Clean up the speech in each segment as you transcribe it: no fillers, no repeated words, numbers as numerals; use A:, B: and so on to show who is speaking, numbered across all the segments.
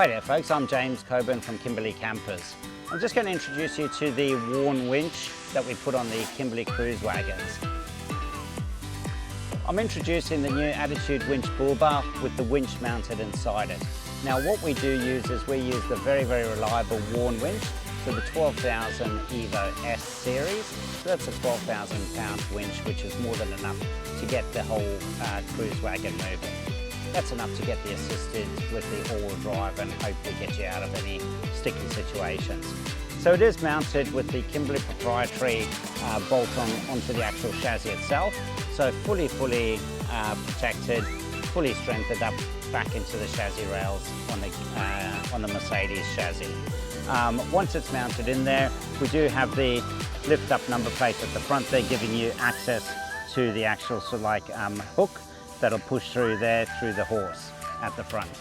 A: Hi there folks, I'm James Coburn from Kimberley Kampers. I'm just going to introduce you to the Warn Winch that we put on the Kimberley Kruiswagens. I'm introducing the new Attitude Winch Bullbar with the winch mounted inside it. Now what we do use is we use the very reliable Warn Winch, so the 12,000 Evo S series. So that's a 12,000 pound winch, which is more than enough to get the whole Kruiswagen moving. That's enough to get the assisted with the all-wheel drive and hopefully get you out of any sticky situations. So it is mounted with the Kimberley proprietary bolt onto the actual chassis itself. So fully protected, fully strengthened up back into the chassis rails on the Mercedes chassis. Once it's mounted in there, we do have the lift-up number plate at the front there, giving you access to the actual hook that'll push through there through the horse at the front.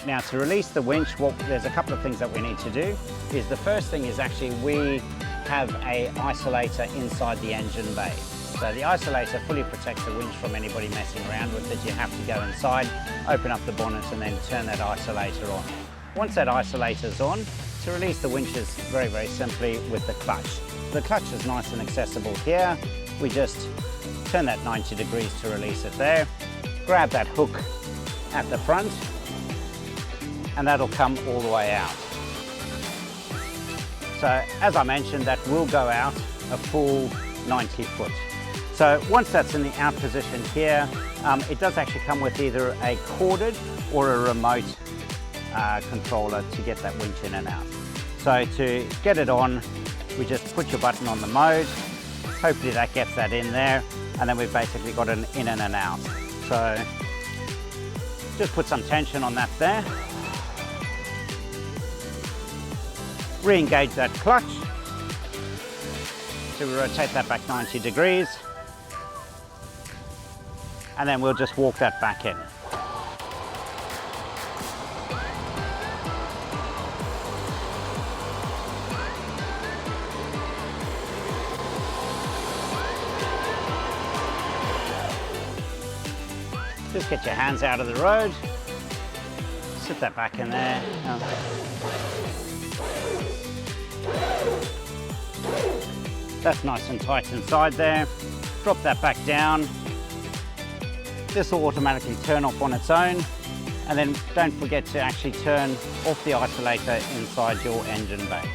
A: Now to release the winch, there's a couple of things that we need to do. The first thing is actually we have a isolator inside the engine bay. So the isolator fully protects the winch from anybody messing around with it. You have to go inside, open up the bonnet and then turn that isolator on. Once that isolator's on, to release the winch is very simply with the clutch. The clutch is nice and accessible here. We just turn that 90 degrees to release it there. Grab that hook at the front and that'll come all the way out. So as I mentioned, that will go out a full 90 foot. So once that's in the out position here, it does actually come with either a corded or a remote controller to get that winch in and out. So to get it on, we just put your button on the mode. Hopefully that gets that in there, and then we've basically got an in and an out. So just put some tension on that there. Re-engage that clutch. So we rotate that back 90 degrees. And then we'll just walk that back in. Just get your hands out of the road, sit that back in there. That's nice and tight inside there. Drop that back down. This will automatically turn off on its own. And then don't forget to actually turn off the isolator inside your engine bay.